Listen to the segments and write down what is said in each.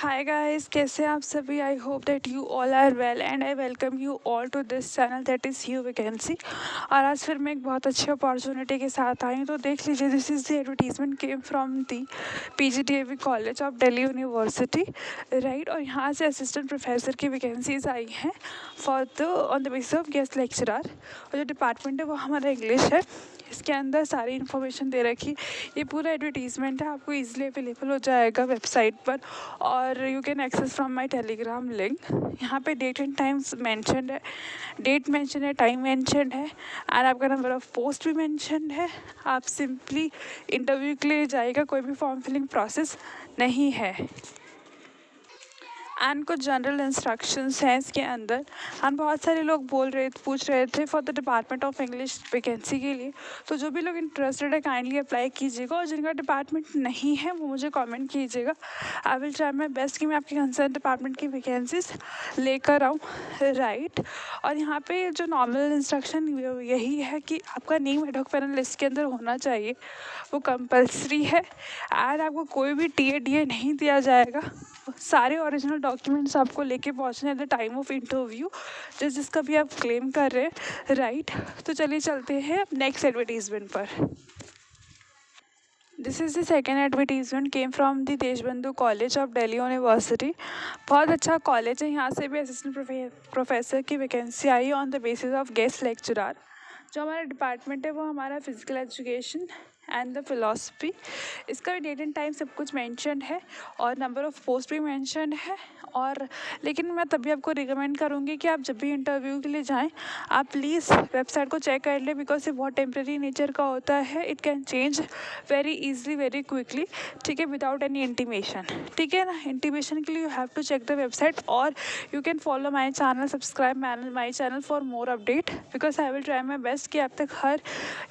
Hi guys, कैसे हैं आप सभी। I hope that you all are well and I welcome you all to this channel that is you vacancy. और आज फिर मैं एक बहुत अच्छी अपॉर्चुनिटी के साथ आई हूँ। तो देख लीजिए, this is the advertisement came from the PGDAV college of Delhi university, right. और यहाँ से असिस्टेंट प्रोफेसर की वैकेंसीज आई हैं for the on the basis of guest lecturer. और जो डिपार्टमेंट है वो हमारा इंग्लिश है। इसके अंदर सारी इन्फॉर्मेशन दे रखी। ये पूरा एडवर्टीजमेंट है, आपको इजीली अवेलेबल हो जाएगा वेबसाइट पर, और you can access from my Telegram link. यहाँ पे डेट एंड टाइम्स मेंशनड है, डेट मेंशन है, टाइम मेंशनड है, एंड आपका नंबर ऑफ पोस्ट भी मेंशनड है। आप सिंपली इंटरव्यू के लिए जाएगा, कोई भी फॉर्म फिलिंग प्रोसेस नहीं है। एंड कुछ जनरल इंस्ट्रक्शंस हैं इसके अंदर। एंड बहुत सारे लोग पूछ रहे थे for the department of English vacancy के लिए। तो जो भी लोग इंटरेस्टेड है काइंडली अप्लाई कीजिएगा, और जिनका डिपार्टमेंट नहीं है वो मुझे कमेंट कीजिएगा। आई विल ट्राई माई बेस्ट कि मैं आपके कंसर्न डिपार्टमेंट की वैकेंसीज लेकर आऊँ, राइट। और यहाँ पे जो नॉर्मल इंस्ट्रक्शन यही है कि आपका नेम एडहॉक पैनल लिस्ट के अंदर होना चाहिए, वो कंपलसरी है। एंड आपको कोई भी TA नहीं दिया जाएगा। सारे ओरिजिनल डॉक्यूमेंट्स आपको लेके पहुंचने at the time of interview, जिसका भी आप क्लेम कर रहे हैं, राइट। तो चलिए चलते हैं नेक्स्ट एडवर्टीजमेंट पर। This is the second advertisement came from the Deshbandhu college of Delhi university. बहुत अच्छा कॉलेज है। यहाँ से भी असिस्टेंट प्रोफेसर की vacancy I on the basis of guest lecturer. जो हमारा डिपार्टमेंट है वो हमारा physical education and the philosophy. इसका भी डेट एंड टाइम सब कुछ मेंशन्ड है, और नंबर ऑफ़ पोस्ट भी मेंशन्ड है। और लेकिन मैं तभी आपको रिकमेंड करूँगी कि आप जब भी इंटरव्यू के लिए जाएं, आप प्लीज़ वेबसाइट को चेक कर लें, बिकॉज ये बहुत टेम्प्रेरी नेचर का होता है। It can change very easily, very quickly, ठीक है, विदाउट एनी इंटीमेशन, ठीक है ना। इंटीमेशन के लिए you have to check the website, और you can follow my channel, subscribe my channel for more update, because I will try my best कि आप तक हर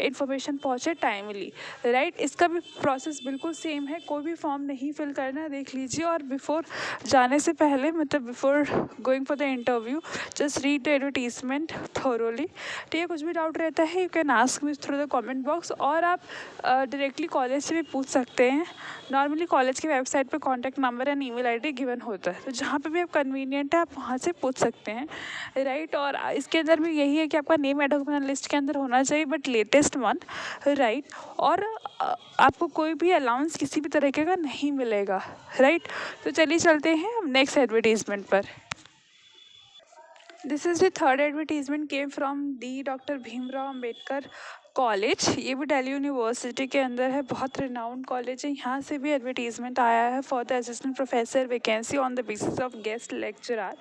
इन्फॉर्मेशन पहुँचे टाइमली, राइट। इसका भी प्रोसेस बिल्कुल सेम है, कोई भी फॉर्म नहीं फिल करना है, देख लीजिए। और बिफोर जाने से पहले, मतलब before going for the interview, just read the advertisement thoroughly, ठीक है। कुछ भी डाउट रहता है you can ask me through the comment box, और आप डायरेक्टली कॉलेज से भी पूछ सकते हैं। नॉर्मली कॉलेज की वेबसाइट पर contact number and email ID given होता है, तो जहाँ पे भी आप कन्वीनियंट है आप वहाँ से पूछ सकते हैं, राइट। और इसके अंदर भी यही है कि आपका नेम एडहॉक लिस्ट के अंदर होना चाहिए, बट लेटेस्ट वन, राइट। और आपको कोई भी अलाउंस किसी भी तरीके का नहीं मिलेगा, राइट। तो चलिए चलते हैं नेक्स्ट एडवर्टीजमेंट पर। This is the third advertisement came from the doctor Bhimrao Ambedkar college. ये भी दिल्ली यूनिवर्सिटी के अंदर है, बहुत रिनाउंड कॉलेज है। यहाँ से भी एडवर्टीजमेंट आया है for the assistant professor vacancy on the basis of guest lecturer.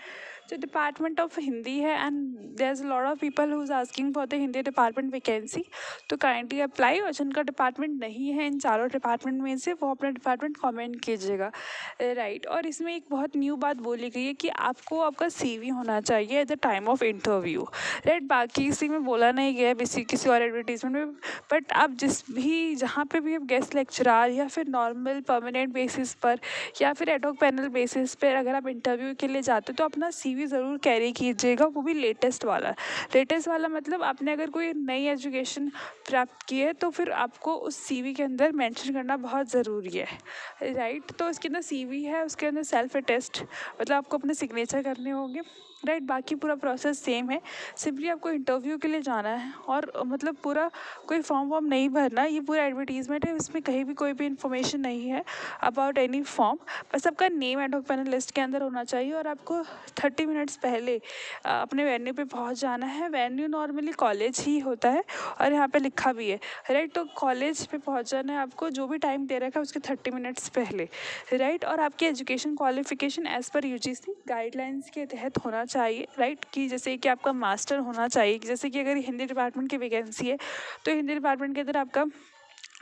जो डिपार्टमेंट ऑफ हिंदी है, and there is a lot of people who is asking for the Hindi department vacancy, तो काइंडली अप्लाई। और जिनका डिपार्टमेंट नहीं है इन चारों डिपार्टमेंट में से, वो अपना डिपार्टमेंट कमेंट कीजिएगा, राइट। और इसमें एक बहुत न्यू बात बोली गई है कि आपको आपका CV होना चाहिए at the time of interview, right. बाकी किसी में बोला नहीं गया है, किसी और एडवर्टीजमेंट में, बट आप जहाँ पे भी आप गेस्ट लेक्चरर या फिर नॉर्मल परमानेंट बेसिस पर या फिर एडहॉक पैनल बेसिस पर अगर आप इंटरव्यू के लिए जाते हो, तो अपना CV ज़रूर कैरी कीजिएगा, वो भी लेटेस्ट वाला। लेटेस्ट वाला मतलब आपने अगर कोई नई एजुकेशन प्राप्त की है, तो फिर आपको उस CV के अंदर मेंशन करना बहुत ज़रूरी है, राइट। तो इसके अंदर CV है, उसके अंदर सेल्फ अटेस्ट, मतलब आपको अपने सिग्नेचर करने होंगे, राइट। बाकी पूरा प्रोसेस सेम है, सिंपली आपको इंटरव्यू के लिए जाना है, और मतलब पूरा कोई फॉर्म वॉर्म नहीं भरना। ये पूरा एडवर्टीजमेंट है, इसमें कहीं भी कोई भी इन्फॉर्मेशन नहीं है अबाउट एनी फॉर्म। बस आपका नेम एडहॉक पैनल लिस्ट के अंदर होना चाहिए, और आपको 30 मिनट्स पहले अपने वेन्यू पे पहुंच जाना है। वेन्यू नॉर्मली कॉलेज ही होता है, और यहाँ पे लिखा भी है, राइट। तो कॉलेज पे पहुंच जाना है आपको, जो भी टाइम दे रखा है उसके 30 मिनट्स पहले, राइट। और आपकी education qualification as per UGC guidelines के तहत होना चाहिए, राइट। कि जैसे कि आपका मास्टर होना चाहिए, जैसे कि अगर हिंदी डिपार्टमेंट की वैकेंसी है, तो हिंदी डिपार्टमेंट के अंदर आपका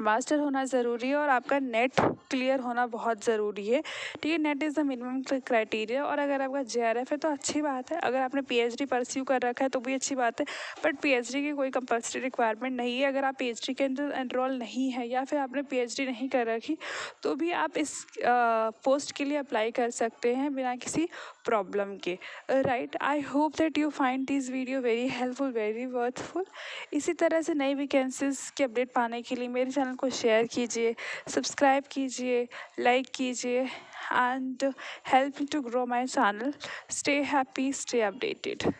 मास्टर होना ज़रूरी है, और आपका नेट क्लियर होना बहुत ज़रूरी है, ठीक है। Net is the minimum criteria. और अगर आपका JRF है तो अच्छी बात है, अगर आपने PhD परस्यू कर रखा है तो भी अच्छी बात है, बट PhD की कोई कंपल्सरी रिक्वायरमेंट नहीं है। अगर आप PhD के अंदर एनरोल नहीं है, या फिर आपने PhD नहीं कर रखी, तो भी आप इस पोस्ट के लिए अप्लाई कर सकते हैं बिना किसी प्रॉब्लम के, right. I hope that you find this video very helpful, very worthful. इसी तरह से नई वैकेंसीज के अपडेट पाने के लिए मेरे चैनल चैनल को शेयर कीजिए, सब्सक्राइब कीजिए, लाइक कीजिए and help me to grow my channel. Stay happy, stay updated.